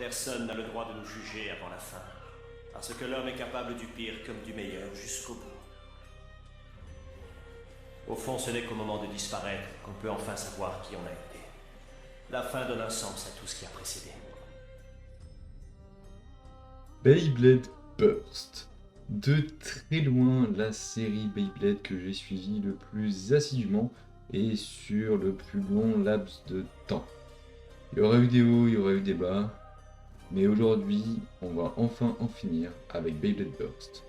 Personne n'a le droit de nous juger avant la fin, parce que l'homme est capable du pire comme du meilleur jusqu'au bout. Au fond, ce n'est qu'au moment de disparaître qu'on peut enfin savoir qui on a été. La fin donne un sens à tout ce qui a précédé. Beyblade Burst. De très loin, la série Beyblade que j'ai suivie le plus assidûment et sur le plus long laps de temps. Il y aura eu des hauts, il y aura eu des bas, mais aujourd'hui, on va enfin en finir avec Beyblade Burst.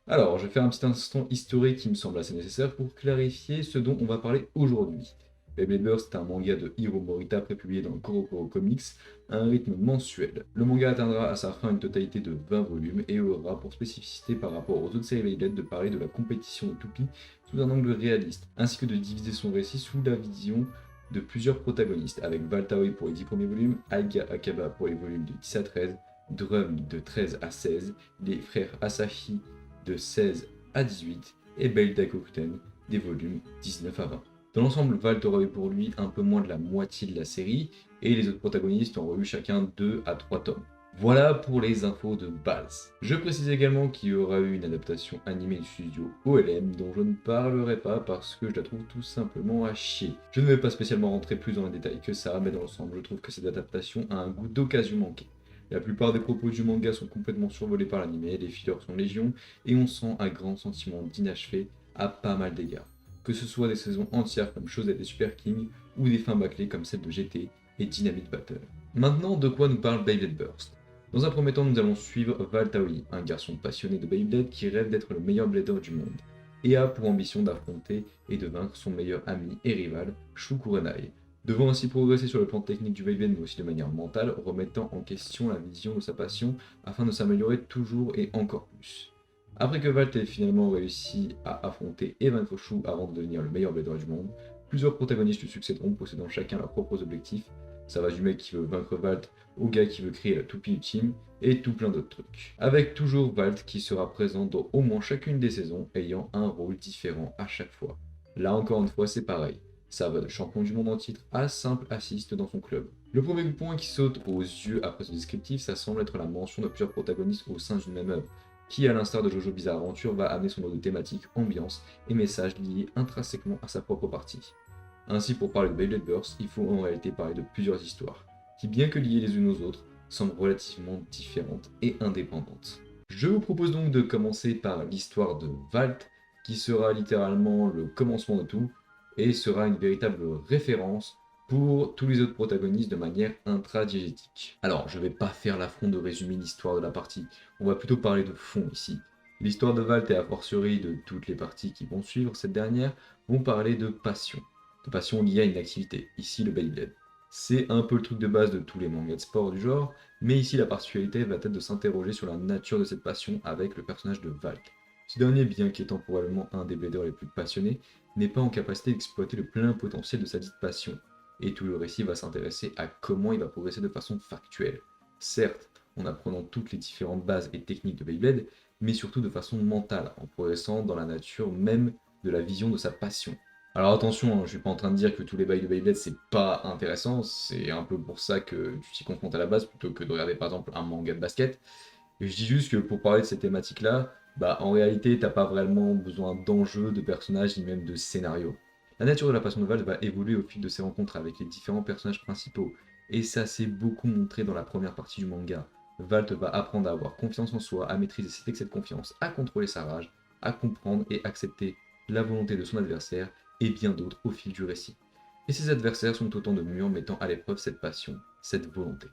Alors, je vais faire un petit instant historique qui me semble assez nécessaire pour clarifier ce dont on va parler aujourd'hui. Beyblade Burst est un manga de Hiro Morita prépublié dans Kuroko Comics à un rythme mensuel. Le manga atteindra à sa fin une totalité de 20 volumes et aura pour spécificité par rapport aux autres séries Beyblade de parler de la compétition de toupie sous un angle réaliste, ainsi que de diviser son récit sous la vision de plusieurs protagonistes, avec Valtaoi pour les 10 premiers volumes, Aiga Akaba pour les volumes de 10 à 13, Drum de 13 à 16, les frères Asahi de 16 à 18 et Beildakokuten des volumes 19 à 20. Dans l'ensemble, Valt aura eu pour lui un peu moins de la moitié de la série, et les autres protagonistes auront eu chacun 2 à 3 tomes. Voilà pour les infos de base. Je précise également qu'il y aura eu une adaptation animée du studio OLM dont je ne parlerai pas parce que je la trouve tout simplement à chier. Je ne vais pas spécialement rentrer plus dans les détails que ça, mais dans l'ensemble, je trouve que cette adaptation a un goût d'occasion manquée. La plupart des propos du manga sont complètement survolés par l'anime, les fillers sont légion, et on sent un grand sentiment d'inachevé à pas mal d'égards. Que ce soit des saisons entières comme Chosette et Super King, ou des fins bâclées comme celle de GT et Dynamite Battle. Maintenant, de quoi nous parle Beyblade Burst? Dans un premier temps, nous allons suivre Valtaoi, un garçon passionné de Beyblade qui rêve d'être le meilleur blader du monde, et a pour ambition d'affronter et de vaincre son meilleur ami et rival, Shu Kurenai, devant ainsi progresser sur le plan technique du Beyblade mais aussi de manière mentale, remettant en question la vision de sa passion afin de s'améliorer toujours et encore plus. Après que Valt ait finalement réussi à affronter et vaincre Shu avant de devenir le meilleur blader du monde, plusieurs protagonistes lui succéderont possédant chacun leurs propres objectifs. Ça va du mec qui veut vaincre Valt au gars qui veut créer la toupie ultime et tout plein d'autres trucs. Avec toujours Valt qui sera présent dans au moins chacune des saisons ayant un rôle différent à chaque fois. Là encore une fois c'est pareil. Ça va de champion du monde en titre à simple assiste dans son club. Le premier point qui saute aux yeux après ce descriptif, ça semble être la mention de plusieurs protagonistes au sein d'une même œuvre, qui à l'instar de Jojo Bizarre Adventure va amener son lot de thématiques, ambiance et messages liés intrinsèquement à sa propre partie. Ainsi pour parler de Beyblade Burst, il faut en réalité parler de plusieurs histoires, qui bien que liées les unes aux autres, semblent relativement différentes et indépendantes. Je vous propose donc de commencer par l'histoire de Valt, qui sera littéralement le commencement de tout, et sera une véritable référence pour tous les autres protagonistes de manière intradiégétique. Alors, je vais pas faire l'affront de résumer l'histoire de la partie, on va plutôt parler de fond ici. L'histoire de Valt et a fortiori de toutes les parties qui vont suivre cette dernière vont parler de passion. De passion liée à une activité, ici le Beyblade. C'est un peu le truc de base de tous les mangas de sport du genre, mais ici la particularité va être de s'interroger sur la nature de cette passion avec le personnage de Valt. Ce dernier, bien qu'étant probablement un des bladers les plus passionnés, n'est pas en capacité d'exploiter le plein potentiel de sa dite passion, et tout le récit va s'intéresser à comment il va progresser de façon factuelle. Certes, en apprenant toutes les différentes bases et techniques de Beyblade, mais surtout de façon mentale, en progressant dans la nature même de la vision de sa passion. Alors attention, hein, je suis pas en train de dire que tous les bails de Beyblade c'est pas intéressant, c'est un peu pour ça que tu t'y confrontes à la base plutôt que de regarder par exemple un manga de basket. Et je dis juste que pour parler de ces thématiques-là, bah en réalité t'as pas vraiment besoin d'enjeux, de personnages ni même de scénario. La nature de la passion de Val va évoluer au fil de ses rencontres avec les différents personnages principaux, et ça s'est beaucoup montré dans la première partie du manga. Valt va apprendre à avoir confiance en soi, à maîtriser ses excès de confiance, à contrôler sa rage, à comprendre et accepter la volonté de son adversaire, et bien d'autres au fil du récit. Et ses adversaires sont autant de murs mettant à l'épreuve cette passion, cette volonté.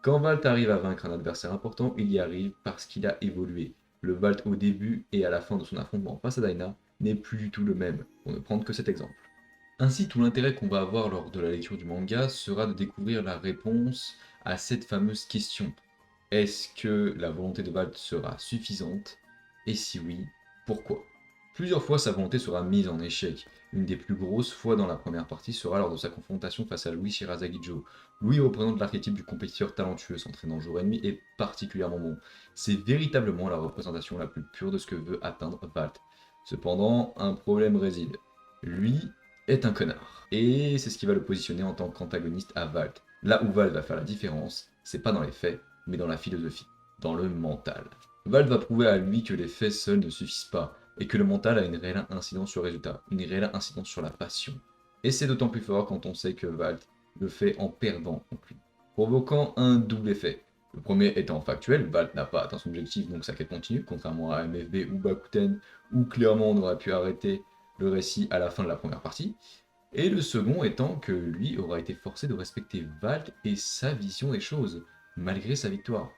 Quand Valt arrive à vaincre un adversaire important, il y arrive parce qu'il a évolué. Le Valt au début et à la fin de son affrontement face à Dyna n'est plus du tout le même, pour ne prendre que cet exemple. Ainsi, tout l'intérêt qu'on va avoir lors de la lecture du manga sera de découvrir la réponse à cette fameuse question. Est-ce que la volonté de Valt sera suffisante? Et si oui, pourquoi? Plusieurs fois sa volonté sera mise en échec. Une des plus grosses fois dans la première partie sera lors de sa confrontation face à Louis Shirazagi-Jo. Louis représente l'archétype du compétiteur talentueux, s'entraînant jour et nuit et particulièrement bon. C'est véritablement la représentation la plus pure de ce que veut atteindre Valt. Cependant, un problème réside. Lui est un connard. Et c'est ce qui va le positionner en tant qu'antagoniste à Valt. Là où Valt va faire la différence, c'est pas dans les faits, mais dans la philosophie, dans le mental. Valt va prouver à lui que les faits seuls ne suffisent pas, et que le mental a une réelle incidence sur le résultat, une réelle incidence sur la passion. Et c'est d'autant plus fort quand on sait que Valt le fait en perdant contre lui, provoquant un double effet. Le premier étant factuel, Valt n'a pas atteint son objectif, donc sa quête continue, contrairement à MFB ou Bakuten, où clairement on aurait pu arrêter le récit à la fin de la première partie. Et le second étant que lui aura été forcé de respecter Valt et sa vision des choses, malgré sa victoire.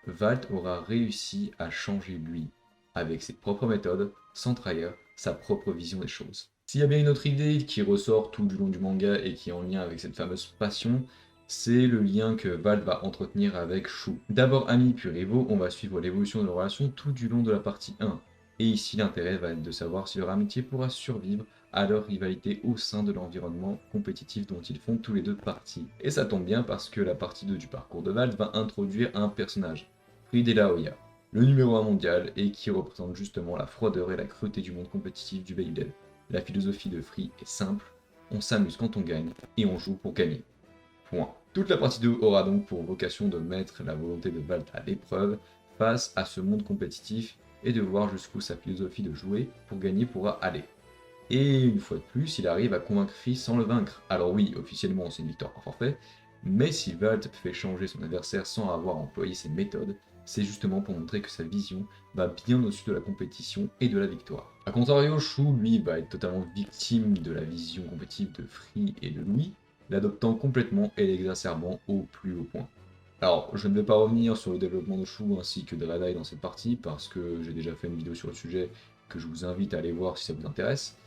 Valt aura réussi à changer lui, avec ses propres méthodes, sans trahir sa propre vision des choses. S'il y a bien une autre idée qui ressort tout du long du manga et qui est en lien avec cette fameuse passion, c'est le lien que Valt va entretenir avec Shu. D'abord ami puis rivaux, on va suivre l'évolution de leur relation tout du long de la partie 1. Et ici l'intérêt va être de savoir si leur amitié pourra survivre à leur rivalité au sein de l'environnement compétitif dont ils font tous les deux partie. Et ça tombe bien parce que la partie 2 du parcours de Valt va introduire un personnage, Fridela Oya, le numéro 1 mondial et qui représente justement la froideur et la cruauté du monde compétitif du Beyblade. La philosophie de Free est simple, on s'amuse quand on gagne et on joue pour gagner. Point. Toute la partie 2 aura donc pour vocation de mettre la volonté de Valt à l'épreuve face à ce monde compétitif et de voir jusqu'où sa philosophie de jouer pour gagner pourra aller. Et une fois de plus, il arrive à convaincre Free sans le vaincre. Alors oui, officiellement c'est une victoire par forfait, mais si Valt fait changer son adversaire sans avoir employé ses méthodes, c'est justement pour montrer que sa vision va bien au-dessus de la compétition et de la victoire. A contrario, Shu, lui, va être totalement victime de la vision compétitive de Free et de Louis, l'adoptant complètement et l'exacerbant au plus haut point. Alors, je ne vais pas revenir sur le développement de Shu ainsi que de Radai dans cette partie, parce que j'ai déjà fait une vidéo sur le sujet que je vous invite à aller voir si ça vous intéresse,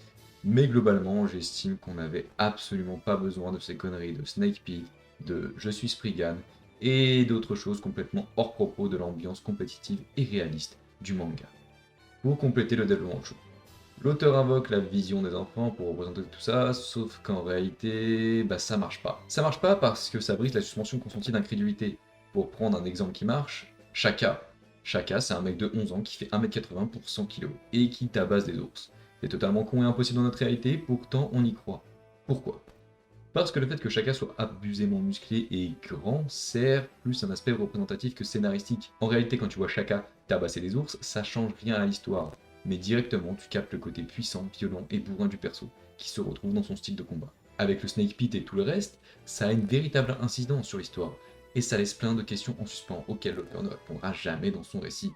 mais globalement, j'estime qu'on n'avait absolument pas besoin de ces conneries de Snake Pit, de Je suis Spriggan, et d'autres choses complètement hors propos de l'ambiance compétitive et réaliste du manga. Pour compléter le développement de Shu. L'auteur invoque la vision des enfants pour représenter tout ça, sauf qu'en réalité, ça marche pas. Ça marche pas parce que ça brise la suspension consentie d'incrédulité. Pour prendre un exemple qui marche, Shaka. Shaka, c'est un mec de 11 ans qui fait 1m80 pour 100 kg et qui tabasse des ours. C'est totalement con et impossible dans notre réalité, pourtant on y croit. Pourquoi? Parce que le fait que Shaka soit abusément musclé et grand sert plus un aspect représentatif que scénaristique. En réalité, quand tu vois Shaka tabasser des ours, ça change rien à l'histoire, mais directement tu captes le côté puissant, violent et bourrin du perso, qui se retrouve dans son style de combat. Avec le Snake Pit et tout le reste, ça a une véritable incidence sur l'histoire, et ça laisse plein de questions en suspens auxquelles l'auteur ne répondra jamais dans son récit.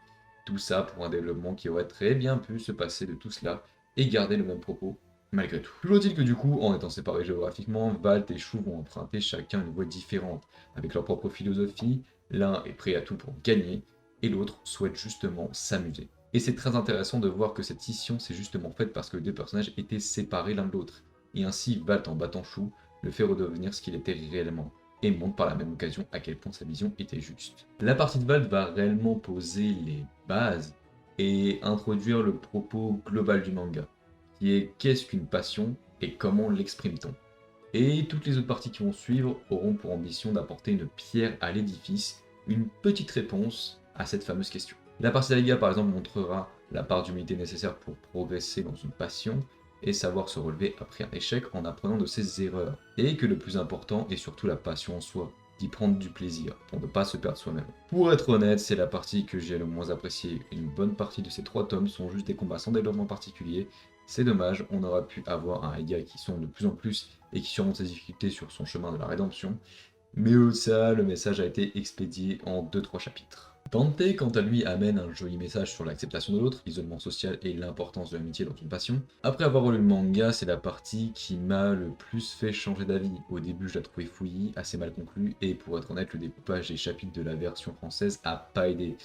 Tout ça pour un développement qui aurait très bien pu se passer de tout cela et garder le même propos malgré tout. Toujours est-il que du coup, en étant séparés géographiquement, Valt et Shu vont emprunter chacun une voie différente, avec leur propre philosophie, l'un est prêt à tout pour gagner, et l'autre souhaite justement s'amuser. Et c'est très intéressant de voir que cette scission s'est justement faite parce que les deux personnages étaient séparés l'un de l'autre, et ainsi Valt en battant Shu le fait redevenir ce qu'il était réellement, et montre par la même occasion à quel point sa vision était juste. La partie de Valt va réellement poser les bases et introduire le propos global du manga, qui est qu'est-ce qu'une passion et comment l'exprime-t-on. Et toutes les autres parties qui vont suivre auront pour ambition d'apporter une pierre à l'édifice, une petite réponse à cette fameuse question. La partie d'Aliga par exemple montrera la part d'humilité nécessaire pour progresser dans une passion et savoir se relever après un échec en apprenant de ses erreurs. Et que le plus important est surtout la passion en soi, d'y prendre du plaisir, pour ne pas se perdre soi-même. Pour être honnête, c'est la partie que j'ai le moins appréciée. Une bonne partie de ces 3 tomes sont juste des combats sans développement particulier. C'est dommage, on aurait pu avoir un Aiga qui sombre de plus en plus et qui surmonte ses difficultés sur son chemin de la rédemption. Mais au ça, le message a été expédié en 2-3 chapitres. Dante, quant à lui, amène un joli message sur l'acceptation de l'autre, l'isolement social et l'importance de l'amitié dans une passion. Après avoir relu le manga, c'est la partie qui m'a le plus fait changer d'avis. Au début, je la trouvais fouillie, assez mal conclue, et pour être honnête, le découpage des chapitres de la version française a pas aidé.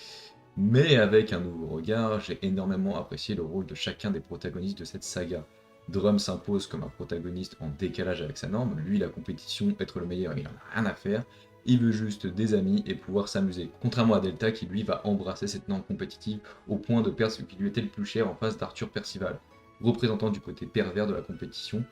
Mais avec un nouveau regard, j'ai énormément apprécié le rôle de chacun des protagonistes de cette saga. Drum s'impose comme un protagoniste en décalage avec sa norme, lui la compétition, être le meilleur, il en a rien à faire, il veut juste des amis et pouvoir s'amuser. Contrairement à Delta qui lui va embrasser cette norme compétitive au point de perdre ce qui lui était le plus cher en face d'Arthur Percival, représentant du côté pervers de la compétition,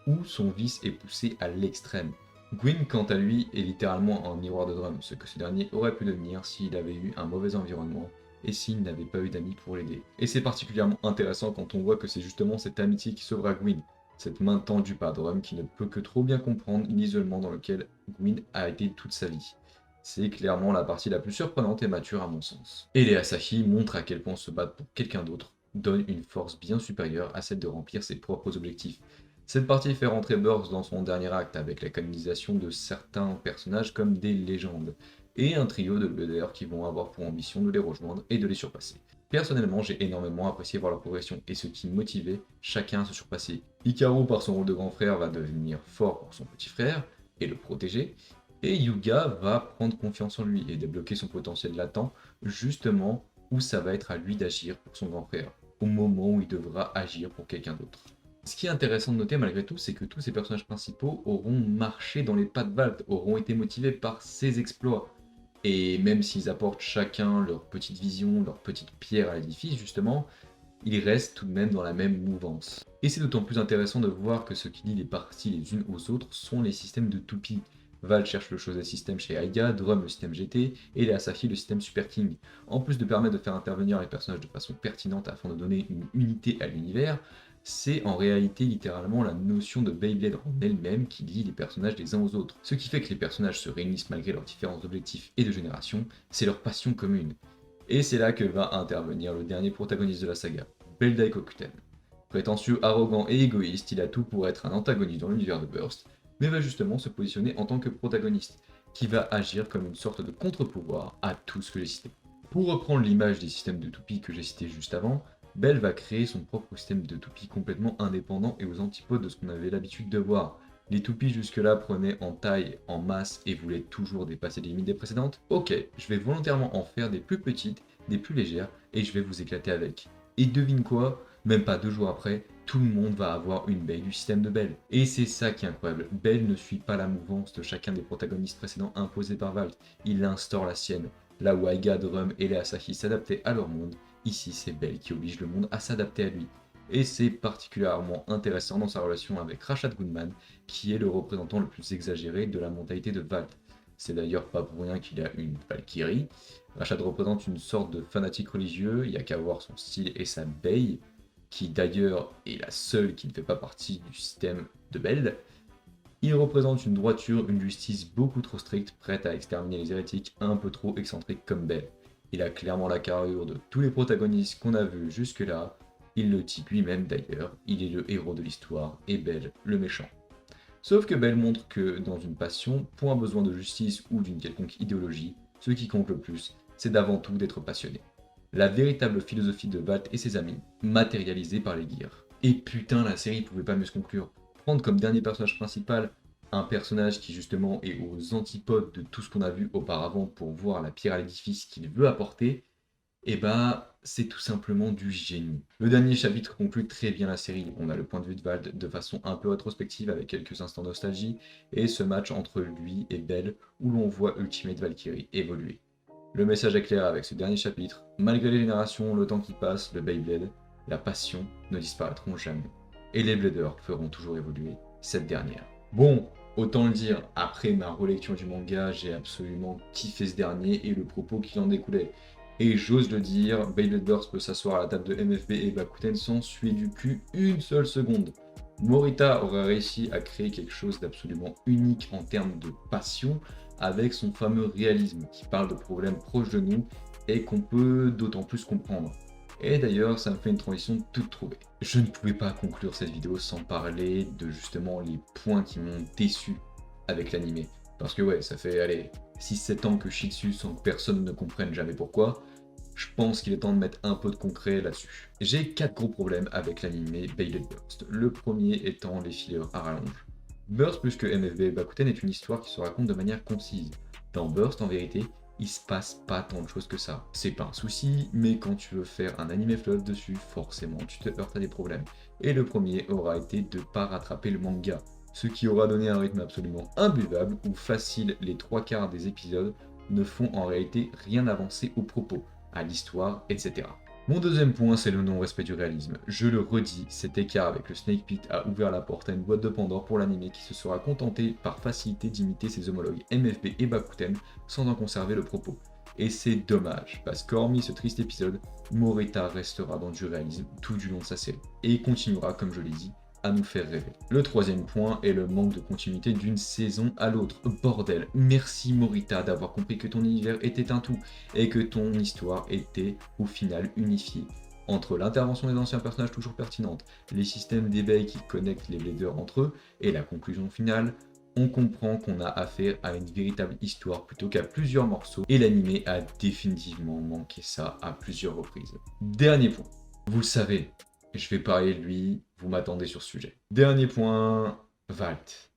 où son vice est poussé à l'extrême. Gwyn, quant à lui, est littéralement un miroir de Drum, ce que ce dernier aurait pu devenir s'il avait eu un mauvais environnement et s'il n'avait pas eu d'amis pour l'aider. Et c'est particulièrement intéressant quand on voit que c'est justement cette amitié qui sauvera Gwyn. cette main tendue par Drum qui ne peut que trop bien comprendre l'isolement dans lequel Gwyn a été toute sa vie. C'est clairement la partie la plus surprenante et mature à mon sens. Et les Asahi montrent à quel point se battre pour quelqu'un d'autre donne une force bien supérieure à celle de remplir ses propres objectifs. Cette partie fait rentrer Burst dans son dernier acte avec la canonisation de certains personnages comme des légendes, et un trio de leaders qui vont avoir pour ambition de les rejoindre et de les surpasser. Personnellement, j'ai énormément apprécié voir leur progression et ce qui motivait chacun à se surpasser. Hikaru, par son rôle de grand frère, va devenir fort pour son petit frère et le protéger, et Yuga va prendre confiance en lui et débloquer son potentiel latent, justement où ça va être à lui d'agir pour son grand frère, au moment où il devra agir pour quelqu'un d'autre. Ce qui est intéressant de noter malgré tout, c'est que tous ces personnages principaux auront marché dans les pas de Valt, auront été motivés par ses exploits. Et même s'ils apportent chacun leur petite vision, leur petite pierre à l'édifice, justement, ils restent tout de même dans la même mouvance. Et c'est d'autant plus intéressant de voir que ce qui lie les parties les unes aux autres sont les systèmes de toupie. Val cherche le Shonen System chez Aiga, Drum le système GT, et les Asahi le système Super King. En plus de permettre de faire intervenir les personnages de façon pertinente afin de donner une unité à l'univers, c'est en réalité littéralement la notion de Beyblade en elle-même qui lie les personnages les uns aux autres. Ce qui fait que les personnages se réunissent malgré leurs différents objectifs et de génération, c'est leur passion commune. Et c'est là que va intervenir le dernier protagoniste de la saga, Beldai Kokuten. Prétentieux, arrogant et égoïste, il a tout pour être un antagoniste dans l'univers de Burst, mais va justement se positionner en tant que protagoniste, qui va agir comme une sorte de contre-pouvoir à tout ce que j'ai cité. Pour reprendre l'image des systèmes de toupie que j'ai cité juste avant, Bell va créer son propre système de toupie complètement indépendant et aux antipodes de ce qu'on avait l'habitude de voir. Les toupies jusque-là prenaient en taille, en masse et voulaient toujours dépasser les limites des précédentes. Ok, je vais volontairement en faire des plus petites, des plus légères et je vais vous éclater avec. Et devine quoi? Même pas 2 jours après, tout le monde va avoir une Bell du système de Bell. Et c'est ça qui est incroyable, Bell ne suit pas la mouvance de chacun des protagonistes précédents imposés par Valt, il instaure la sienne. Là où Aiga, Drum et les Asahi s'adaptaient à leur monde, ici c'est Bell qui oblige le monde à s'adapter à lui. Et c'est particulièrement intéressant dans sa relation avec Rashad Goodman, qui est le représentant le plus exagéré de la mentalité de Valt. C'est d'ailleurs pas pour rien qu'il a une Valkyrie. Rashad représente une sorte de fanatique religieux, il n'y a qu'à voir son style et sa baille, qui d'ailleurs est la seule qui ne fait pas partie du système de Bell. Il représente une droiture, une justice beaucoup trop stricte, prête à exterminer les hérétiques un peu trop excentriques comme Bell. Il a clairement la carrure de tous les protagonistes qu'on a vus jusque-là, il le dit lui-même d'ailleurs, il est le héros de l'histoire et Bell le méchant. Sauf que Bell montre que dans une passion, pour un besoin de justice ou d'une quelconque idéologie, ce qui compte le plus, c'est d'avant tout d'être passionné. La véritable philosophie de Valt et ses amis, matérialisée par les gears. Et putain, la série pouvait pas mieux se conclure. Prendre comme dernier personnage principal un personnage qui justement est aux antipodes de tout ce qu'on a vu auparavant pour voir la pierre à l'édifice qu'il veut apporter, et bah c'est tout simplement du génie. Le dernier chapitre conclut très bien la série. On a le point de vue de Valt de façon un peu rétrospective avec quelques instants nostalgie, et ce match entre lui et Bell où l'on voit Ultimate Valkyrie évoluer. Le message est clair avec ce dernier chapitre, malgré les générations, le temps qui passe, le Beyblade, la passion ne disparaîtront jamais. Et les Bladers feront toujours évoluer cette dernière. Bon, autant le dire, après ma relecture du manga, j'ai absolument kiffé ce dernier et le propos qui en découlait. Et j'ose le dire, Beyblade Burst peut s'asseoir à la table de MFB et Bakuten sans suer du cul une seule seconde. Morita aurait réussi à créer quelque chose d'absolument unique en termes de passion, avec son fameux réalisme qui parle de problèmes proches de nous et qu'on peut d'autant plus comprendre. Et d'ailleurs, ça me fait une transition toute trouvée. Je ne pouvais pas conclure cette vidéo sans parler de justement les points qui m'ont déçu avec l'animé. Parce que ouais, ça fait, allez, 6-7 ans que je chie dessus sans que personne ne comprenne jamais pourquoi. Je pense qu'il est temps de mettre un peu de concret là-dessus. J'ai 4 gros problèmes avec l'animé Beyblade Burst. Le premier étant les fillers à rallonge. Burst plus que MFB et Bakuten est une histoire qui se raconte de manière concise. Dans Burst, en vérité, il se passe pas tant de choses que ça. C'est pas un souci, mais quand tu veux faire un anime fleuve dessus, forcément tu te heurtes à des problèmes. Et le premier aura été de pas rattraper le manga, ce qui aura donné un rythme absolument imbuvable où facile les 3/4 des épisodes ne font en réalité rien avancer au propos, à l'histoire, etc. Mon deuxième point, c'est le non-respect du réalisme. Je le redis, cet écart avec le Snake Pit a ouvert la porte à une boîte de Pandore pour l'anime qui se sera contenté par facilité d'imiter ses homologues MFB et Bakuten sans en conserver le propos. Et c'est dommage, parce qu'hormis ce triste épisode, Morita restera dans du réalisme tout du long de sa série, et continuera, comme je l'ai dit, à nous faire rêver. Le troisième point est le manque de continuité d'une saison à l'autre. Bordel, merci Morita d'avoir compris que ton univers était un tout et que ton histoire était au final unifiée. Entre l'intervention des anciens personnages toujours pertinentes, les systèmes d'éveil qui connectent les Bladers entre eux et la conclusion finale, on comprend qu'on a affaire à une véritable histoire plutôt qu'à plusieurs morceaux et l'anime a définitivement manqué ça à plusieurs reprises. Dernier point, vous le savez, je vais parler de lui, vous m'attendez sur ce sujet. Dernier point, Valt.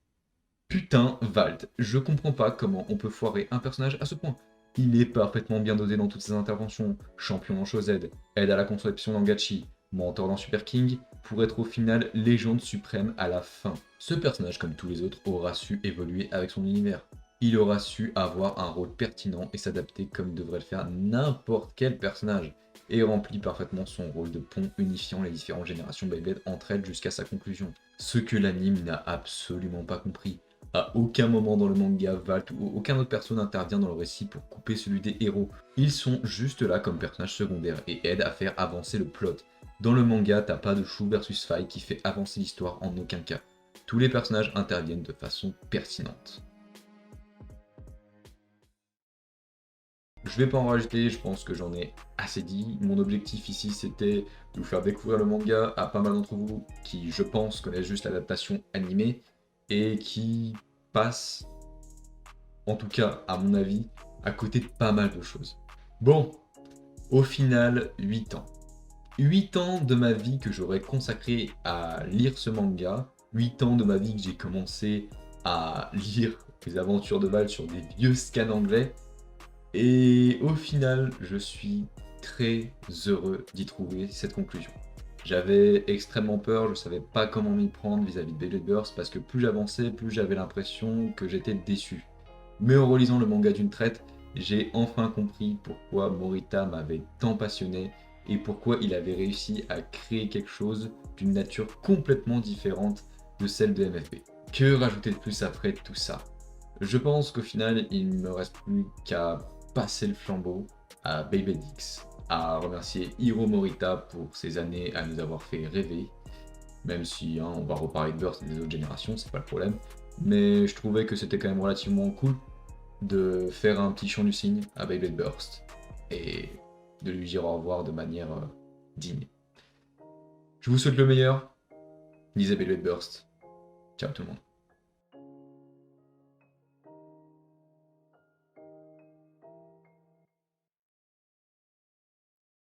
Putain, Valt, je comprends pas comment on peut foirer un personnage à ce point. Il est parfaitement bien dosé dans toutes ses interventions, champion dans Shozed, aide à la conception dans Gachi, mentor dans Super King, pour être au final légende suprême à la fin. Ce personnage, comme tous les autres, aura su évoluer avec son univers. Il aura su avoir un rôle pertinent et s'adapter comme devrait le faire n'importe quel personnage, et remplit parfaitement son rôle de pont unifiant les différentes générations Beyblade entre elles jusqu'à sa conclusion. Ce que l'anime n'a absolument pas compris. À aucun moment dans le manga, Valt ou aucun autre perso n'intervient dans le récit pour couper celui des héros. Ils sont juste là comme personnages secondaires et aident à faire avancer le plot. Dans le manga, t'as pas de Shu versus Fai qui fait avancer l'histoire en aucun cas. Tous les personnages interviennent de façon pertinente. Je vais pas en rajouter, je pense que j'en ai assez dit. Mon objectif ici, c'était de vous faire découvrir le manga à pas mal d'entre vous qui, je pense, connaissent juste l'adaptation animée et qui passent, en tout cas à mon avis, à côté de pas mal de choses. Bon, au final, 8 ans. 8 ans de ma vie que j'aurais consacré à lire ce manga, 8 ans de ma vie que j'ai commencé à lire les aventures de Valt sur des vieux scans anglais, et au final, je suis très heureux d'y trouver cette conclusion. J'avais extrêmement peur, je savais pas comment m'y prendre vis-à-vis de Beyblade Burst, parce que plus j'avançais, plus j'avais l'impression que j'étais déçu. Mais en relisant le manga d'une traite, j'ai enfin compris pourquoi Morita m'avait tant passionné, et pourquoi il avait réussi à créer quelque chose d'une nature complètement différente de celle de MFB. Que rajouter de plus après tout ça? Je pense qu'au final, il ne me reste plus qu'à passer le flambeau à Beyblade X, à remercier Hiro Morita pour ces années à nous avoir fait rêver, même si on va reparler de Burst et des autres générations, c'est pas le problème, mais je trouvais que c'était quand même relativement cool de faire un petit chant du cygne à Beyblade Burst et de lui dire au revoir de manière digne. Je vous souhaite le meilleur, lisez Beyblade Burst, ciao tout le monde.